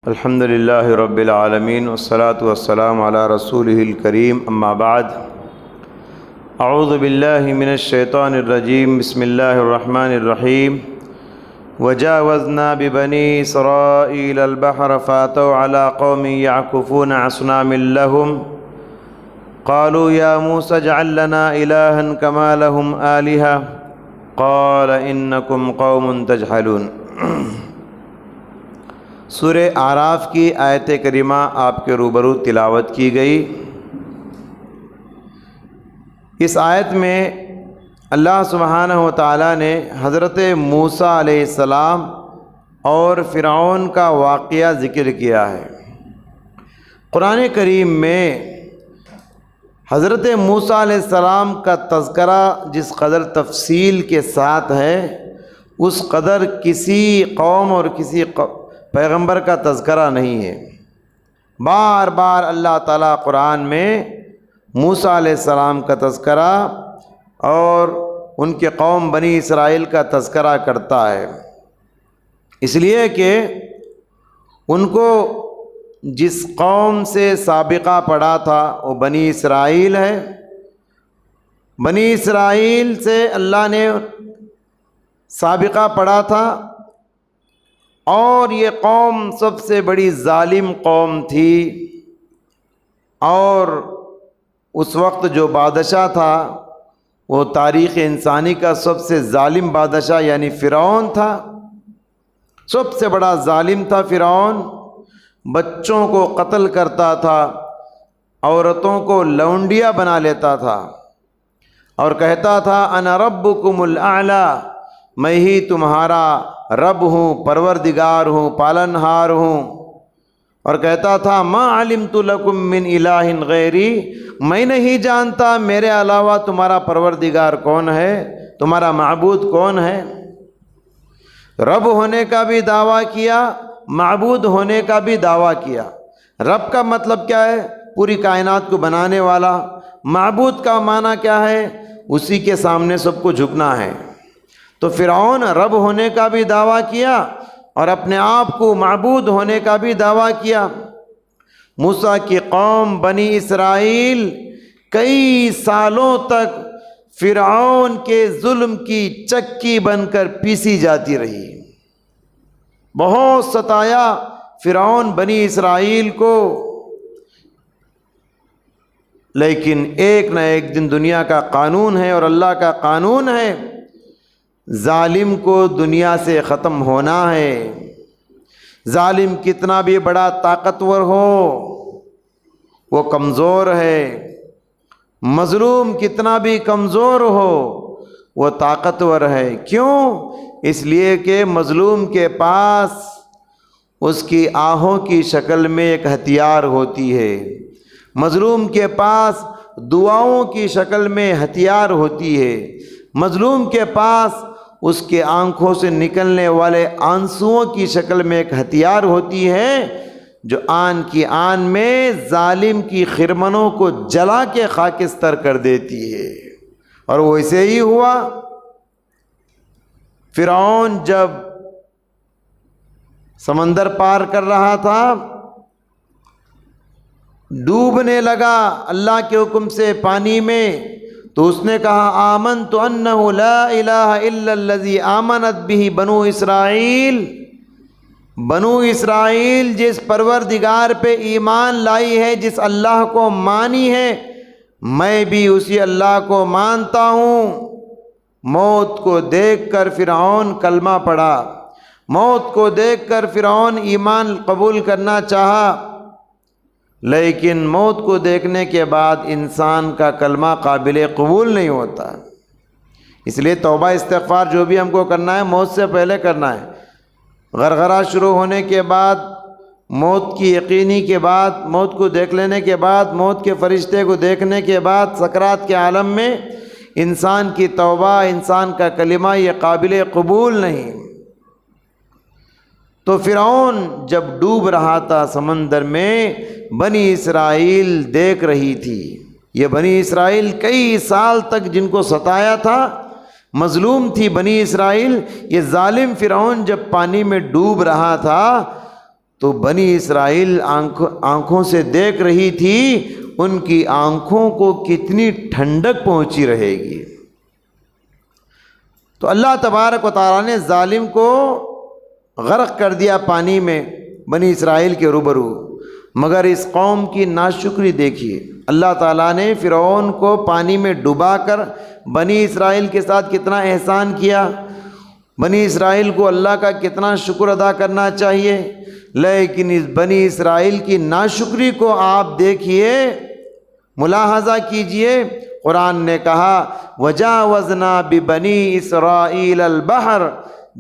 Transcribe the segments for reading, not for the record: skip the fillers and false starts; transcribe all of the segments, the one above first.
الحمد للہ رب العالمین والصلاة والسلام علی رسولہ الکریم اما بعد اعوذ باللہ من الشیطان الرجیم بسم اللہ الرحمن الرحیم وجاوزنا ببنی اسرائیل البحر فاتوا علی قوم یعکفون اصنام لهم قالوا یا موسیٰ اجعل لنا الہا کما لهم آلہہ قال انکم قوم تجہلون۔ سورہ اعراف کی آیت کریمہ آپ کے روبرو تلاوت کی گئی۔ اس آیت میں اللہ سبحانہ و تعالیٰ نے حضرت موسیٰ علیہ السلام اور فرعون کا واقعہ ذکر کیا ہے۔ قرآن کریم میں حضرت موسیٰ علیہ السلام کا تذکرہ جس قدر تفصیل کے ساتھ ہے اس قدر کسی قوم اور کسی پیغمبر کا تذکرہ نہیں ہے۔ بار بار اللہ تعالیٰ قرآن میں موسیٰ علیہ السلام کا تذکرہ اور ان کے قوم بنی اسرائیل کا تذکرہ کرتا ہے، اس لیے کہ ان کو جس قوم سے سابقہ پڑا تھا وہ بنی اسرائیل ہے۔ بنی اسرائیل سے اللہ نے سابقہ پڑا تھا اور یہ قوم سب سے بڑی ظالم قوم تھی، اور اس وقت جو بادشاہ تھا وہ تاریخ انسانی کا سب سے ظالم بادشاہ یعنی فرعون تھا۔ سب سے بڑا ظالم تھا فرعون، بچوں کو قتل کرتا تھا، عورتوں کو لونڈیا بنا لیتا تھا اور کہتا تھا انا ربکم الاعلی، میں ہی تمہارا رب ہوں، پروردگار ہوں، پالنہار ہوں، اور کہتا تھا ما علمت لکم من الہ غیری، میں نہیں جانتا میرے علاوہ تمہارا پروردگار کون ہے، تمہارا معبود کون ہے۔ رب ہونے کا بھی دعویٰ کیا، معبود ہونے کا بھی دعویٰ کیا۔ رب کا مطلب کیا ہے؟ پوری کائنات کو بنانے والا۔ معبود کا معنی کیا ہے؟ اسی کے سامنے سب کو جھکنا ہے۔ تو فرعون رب ہونے کا بھی دعویٰ کیا اور اپنے آپ کو معبود ہونے کا بھی دعویٰ کیا۔ موسیٰ کی قوم بنی اسرائیل کئی سالوں تک فرعون کے ظلم کی چکی بن کر پیسی جاتی رہی۔ بہت ستایا فرعون بنی اسرائیل کو، لیکن ایک نہ ایک دن دنیا کا قانون ہے اور اللہ کا قانون ہے، ظالم کو دنیا سے ختم ہونا ہے۔ ظالم کتنا بھی بڑا طاقتور ہو وہ کمزور ہے، مظلوم کتنا بھی کمزور ہو وہ طاقتور ہے۔ کیوں؟ اس لیے کہ مظلوم کے پاس اس کی آہوں کی شکل میں ایک ہتھیار ہوتی ہے، مظلوم کے پاس دعاؤں کی شکل میں ہتھیار ہوتی ہے، مظلوم کے پاس اس کے آنکھوں سے نکلنے والے آنسوؤں کی شکل میں ایک ہتھیار ہوتی ہے جو آن کی آن میں ظالم کی خرمنوں کو جلا کے خاکستر کر دیتی ہے۔ اور ویسے ہی ہوا۔ فرعون جب سمندر پار کر رہا تھا، ڈوبنے لگا اللہ کے حکم سے پانی میں، تو اس نے کہا آمنت انہ لا الہ الا الذی آمنت بہ بنو اسرائیل، بنو اسرائیل جس پروردگار پہ ایمان لائی ہے، جس اللہ کو مانی ہے، میں بھی اسی اللہ کو مانتا ہوں۔ موت کو دیکھ کر فرعون کلمہ پڑھا، موت کو دیکھ کر فرعون ایمان قبول کرنا چاہا، لیکن موت کو دیکھنے کے بعد انسان کا کلمہ قابل قبول نہیں ہوتا۔ اس لیے توبہ استغفار جو بھی ہم کو کرنا ہے موت سے پہلے کرنا ہے۔ غرغرہ شروع ہونے کے بعد، موت کی یقینی کے بعد، موت کو دیکھ لینے کے بعد، موت کے فرشتے کو دیکھنے کے بعد، سکرات کے عالم میں انسان کی توبہ، انسان کا کلمہ یہ قابل قبول نہیں۔ تو فرعون جب ڈوب رہا تھا سمندر میں، بنی اسرائیل دیکھ رہی تھی۔ یہ بنی اسرائیل کئی سال تک جن کو ستایا تھا، مظلوم تھی بنی اسرائیل۔ یہ ظالم فرعون جب پانی میں ڈوب رہا تھا تو بنی اسرائیل آنکھوں سے دیکھ رہی تھی، ان کی آنکھوں کو کتنی ٹھنڈک پہنچی رہے گی۔ تو اللہ تبارک و تعالیٰ نے ظالم کو غرق کر دیا پانی میں بنی اسرائیل کے روبرو، مگر اس قوم کی ناشکری دیکھیے، اللہ تعالیٰ نے فرعون کو پانی میں ڈبا کر بنی اسرائیل کے ساتھ کتنا احسان کیا۔ بنی اسرائیل کو اللہ کا کتنا شکر ادا کرنا چاہیے، لیکن اس بنی اسرائیل کی ناشکری کو آپ دیکھیے، ملاحظہ کیجئے۔ قرآن نے کہا وَجَاوَزْنَا بِبَنِي إِسْرَائِيلَ الْبَحْرَ،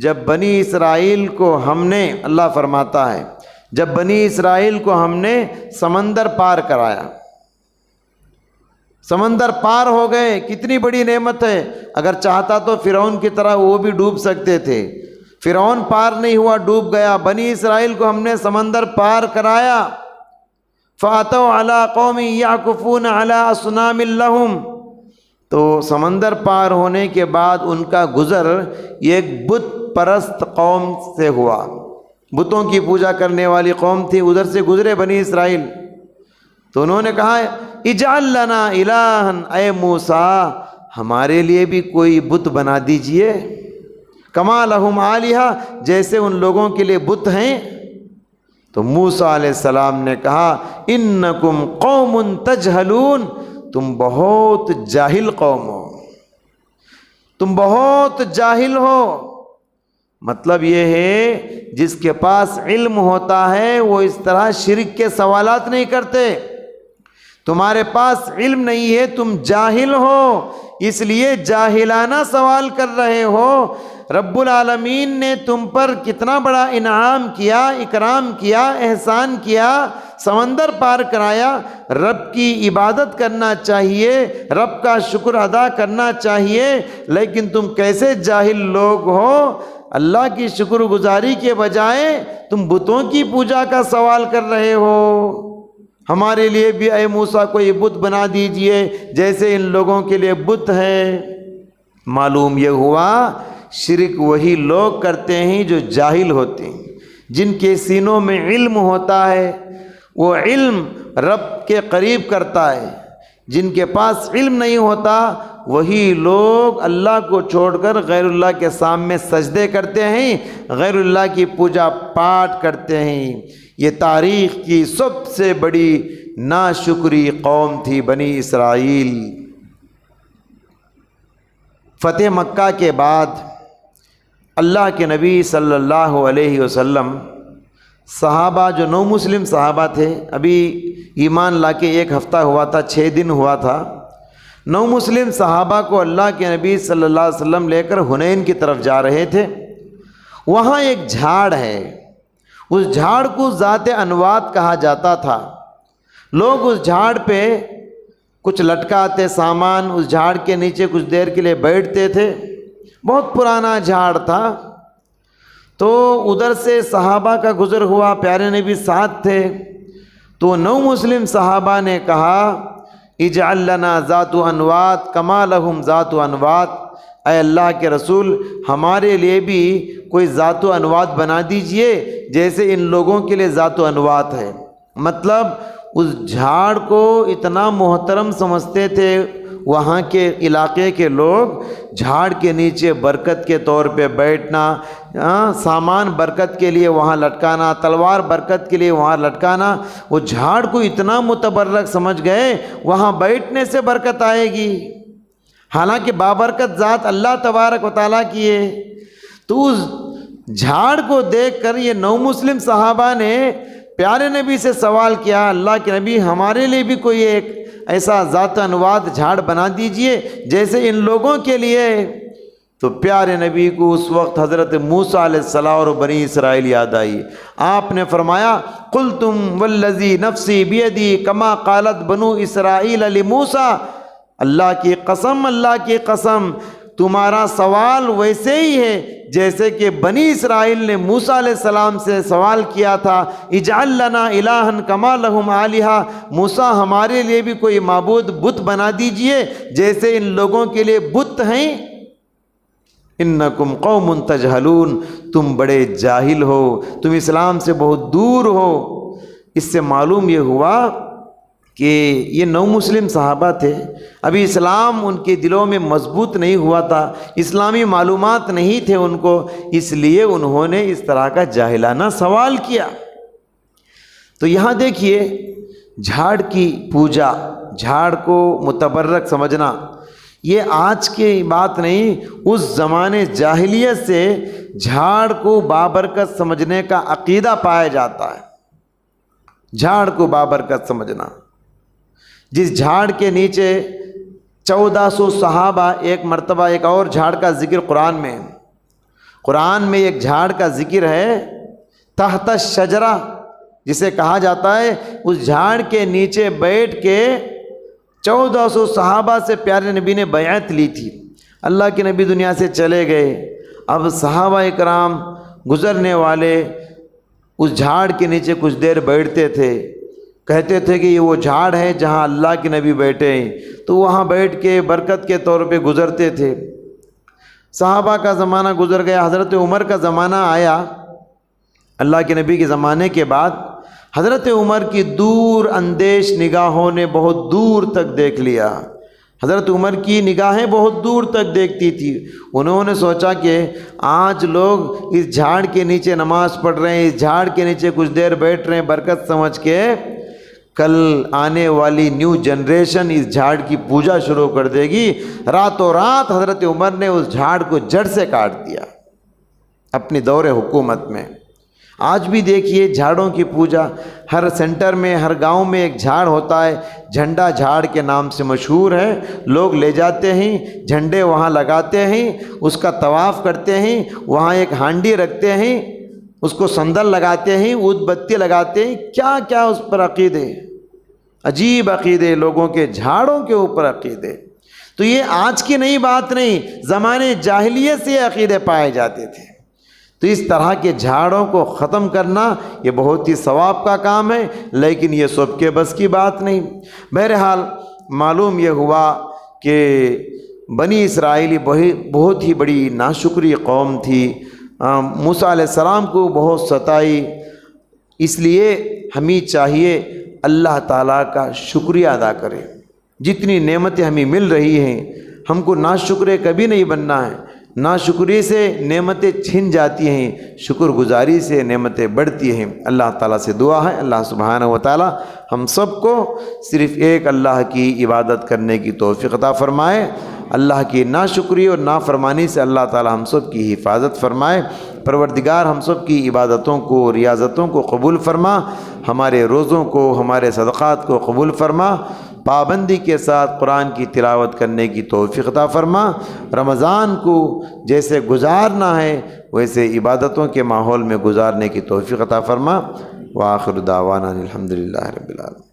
جب بنی اسرائیل کو ہم نے، اللہ فرماتا ہے جب بنی اسرائیل کو ہم نے سمندر پار کرایا، سمندر پار ہو گئے، کتنی بڑی نعمت ہے۔ اگر چاہتا تو فرعون کی طرح وہ بھی ڈوب سکتے تھے، فرعون پار نہیں ہوا، ڈوب گیا۔ بنی اسرائیل کو ہم نے سمندر پار کرایا۔ فَأَتَوْا عَلَىٰ قَوْمٍ يَعْكُفُونَ عَلَىٰ أَصْنَامٍ لَهُمْ، تو سمندر پار ہونے کے بعد ان کا گزر ایک بت پرست قوم سے ہوا، بتوں کی پوجا کرنے والی قوم تھی، ادھر سے گزرے بنی اسرائیل۔ تو انہوں نے کہا اجعل لنا الہا، اے موسیٰ ہمارے لیے بھی کوئی بت بنا دیجئے، کما لہم آلہہ، جیسے ان لوگوں کے لیے بت ہیں۔ تو موسیٰ علیہ السلام نے کہا انکم قوم تجہلون، تم بہت جاہل قوم ہو، تم بہت جاہل ہو۔ مطلب یہ ہے جس کے پاس علم ہوتا ہے وہ اس طرح شرک کے سوالات نہیں کرتے۔ تمہارے پاس علم نہیں ہے، تم جاہل ہو، اس لیے جاہلانہ سوال کر رہے ہو۔ رب العالمین نے تم پر کتنا بڑا انعام کیا، اکرام کیا، احسان کیا، سمندر پار کرایا۔ رب کی عبادت کرنا چاہیے، رب کا شکر ادا کرنا چاہیے، لیکن تم کیسے جاہل لوگ ہو، اللہ کی شکر گزاری کے بجائے تم بتوں کی پوجا کا سوال کر رہے ہو۔ ہمارے لیے بھی اے موسیٰ کوئی بت بنا دیجئے جیسے ان لوگوں کے لیے بت ہے۔ معلوم یہ ہوا شرک وہی لوگ کرتے ہیں جو جاہل ہوتے ہیں، جن کے سینوں میں علم ہوتا ہے، وہ علم رب کے قریب کرتا ہے۔ جن کے پاس علم نہیں ہوتا وہی لوگ اللہ کو چھوڑ کر غیر اللہ کے سامنے سجدے کرتے ہیں، غیر اللہ کی پوجا پاٹ کرتے ہیں۔ یہ تاریخ کی سب سے بڑی ناشکری قوم تھی بنی اسرائیل۔ فتح مکہ کے بعد اللہ کے نبی صلی اللہ علیہ وسلم صحابہ جو نو مسلم صحابہ تھے، ابھی ایمان لا کے 1 ہفتہ ہوا تھا، 6 دن ہوا تھا، نو مسلم صحابہ کو اللہ کے نبی صلی اللہ علیہ وسلم لے کر حنین کی طرف جا رہے تھے۔ وہاں ایک جھاڑ ہے، اس جھاڑ کو ذات انوات کہا جاتا تھا۔ لوگ اس جھاڑ پہ کچھ لٹکاتے سامان، اس جھاڑ کے نیچے کچھ دیر کے لیے بیٹھتے تھے۔ بہت پرانا جھاڑ تھا۔ تو ادھر سے صحابہ کا گزر ہوا، پیارے نبی ساتھ تھے، تو نو مسلم صحابہ نے کہا اجعل لنا ذات انوات کما لہم ذات انوات، اے اللہ کے رسول ہمارے لیے بھی کوئی ذات و انوات بنا دیجئے جیسے ان لوگوں کے لیے ذات و انوات ہے۔ مطلب اس جھاڑ کو اتنا محترم سمجھتے تھے وہاں کے علاقے کے لوگ، جھاڑ کے نیچے برکت کے طور پہ بیٹھنا، سامان برکت کے لیے وہاں لٹکانا، تلوار برکت کے لیے وہاں لٹکانا، وہ جھاڑ کو اتنا متبرک سمجھ گئے وہاں بیٹھنے سے برکت آئے گی، حالانکہ بابرکت ذات اللہ تبارک و تعالیٰ کی ہے۔ تو اس جھاڑ کو دیکھ کر یہ نو مسلم صحابہ نے پیارے نبی سے سوال کیا اللہ کے نبی ہمارے لیے بھی کوئی ایک ایسا ذات انوات جھاڑ بنا دیجئے جیسے ان لوگوں کے لیے۔ تو پیارے نبی کو اس وقت حضرت موسیٰ علیہ السلام اور بنی اسرائیل یاد آئی۔ آپ نے فرمایا قلتم والذی نفسی بیدی کما قالت بنو اسرائیل لموسیٰ، اللہ کی قسم، اللہ کی قسم تمہارا سوال ویسے ہی ہے جیسے کہ بنی اسرائیل نے موسیٰ علیہ السلام سے سوال کیا تھا اجعل لنا الہا کما لہم آلہہ، موسیٰ ہمارے لیے بھی کوئی معبود بت بنا دیجئے جیسے ان لوگوں کے لیے بت ہیں۔ انکم قوم تجہلون، تم بڑے جاہل ہو، تم اسلام سے بہت دور ہو۔ اس سے معلوم یہ ہوا کہ یہ نو مسلم صحابہ تھے، ابھی اسلام ان کے دلوں میں مضبوط نہیں ہوا تھا، اسلامی معلومات نہیں تھے ان کو، اس لیے انہوں نے اس طرح کا جاہلانہ سوال کیا۔ تو یہاں دیکھیے جھاڑ کی پوجا، جھاڑ کو متبرک سمجھنا، یہ آج کی بات نہیں، اس زمانے جاہلیت سے جھاڑ کو بابرکت سمجھنے کا عقیدہ پایا جاتا ہے۔ جھاڑ کو بابرکت سمجھنا، جس جھاڑ کے نیچے 1400 صحابہ، ایک مرتبہ ایک اور جھاڑ کا ذکر قرآن میں ایک جھاڑ کا ذکر ہے تحت الشجرہ، جسے کہا جاتا ہے اس جھاڑ کے نیچے بیٹھ کے 1400 صحابہ سے پیارے نبی نے بیعت لی تھی۔ اللہ کے نبی دنیا سے چلے گئے، اب صحابہ کرام گزرنے والے اس جھاڑ کے نیچے کچھ دیر بیٹھتے تھے، کہتے تھے کہ یہ وہ جھاڑ ہے جہاں اللہ کے نبی بیٹھے ہیں، تو وہاں بیٹھ کے برکت کے طور پہ گزرتے تھے۔ صحابہ کا زمانہ گزر گیا، حضرت عمر کا زمانہ آیا، اللہ کے نبی کے زمانے کے بعد حضرت عمر کی دور اندیش نگاہوں نے بہت دور تک دیکھ لیا۔ حضرت عمر کی نگاہیں بہت دور تک دیکھتی تھی، انہوں نے سوچا کہ آج لوگ اس جھاڑ کے نیچے نماز پڑھ رہے ہیں، اس جھاڑ کے نیچے کچھ دیر بیٹھ رہے ہیں برکت سمجھ کے، کل آنے والی نیو جنریشن اس جھاڑ کی پوجا شروع کر دے گی۔ راتوں رات حضرت عمر نے اس جھاڑ کو جڑ سے کاٹ دیا اپنی دور حکومت میں۔ آج بھی دیکھیے جھاڑوں کی پوجا، ہر سینٹر میں، ہر گاؤں میں ایک جھاڑ ہوتا ہے، جھنڈا جھاڑ کے نام سے مشہور ہے، لوگ لے جاتے ہیں، جھنڈے وہاں لگاتے ہیں، اس کا طواف کرتے ہیں، وہاں ایک ہانڈی رکھتے ہیں، اس کو صندل لگاتے ہیں، عود بتی لگاتے ہیں، کیا کیا اس پر عقیدے، عجیب عقیدے لوگوں کے جھاڑوں کے اوپر عقیدے۔ تو یہ آج کی نئی بات نہیں، زمانے جاہلیت سے عقیدے پائے جاتے تھے۔ تو اس طرح کے جھاڑوں کو ختم کرنا یہ بہت ہی ثواب کا کام ہے، لیکن یہ سب کے بس کی بات نہیں۔ بہرحال معلوم یہ ہوا کہ بنی اسرائیلی بہت ہی بڑی ناشکری قوم تھی، موسیٰ علیہ السلام کو بہت ستائی، اس لیے ہمیں چاہیے اللہ تعالیٰ کا شکریہ ادا کریں۔ جتنی نعمتیں ہمیں مل رہی ہیں، ہم کو ناشکرے کبھی نہیں بننا ہے۔ ناشکری سے نعمتیں چھن جاتی ہیں، شکر گزاری سے نعمتیں بڑھتی ہیں۔ اللہ تعالیٰ سے دعا ہے اللہ سبحانہ و تعالیٰ ہم سب کو صرف ایک اللہ کی عبادت کرنے کی توفیق عطا فرمائے، اللہ کی ناشکری اور نافرمانی سے اللہ تعالیٰ ہم سب کی حفاظت فرمائے۔ پروردگار ہم سب کی عبادتوں کو، ریاضتوں کو قبول فرما، ہمارے روزوں کو، ہمارے صدقات کو قبول فرما، پابندی کے ساتھ قرآن کی تلاوت کرنے کی توفیق عطا فرما۔ رمضان کو جیسے گزارنا ہے ویسے عبادتوں کے ماحول میں گزارنے کی توفیق عطا فرما۔ وآخر دعوانا الحمدللہ رب العالمین۔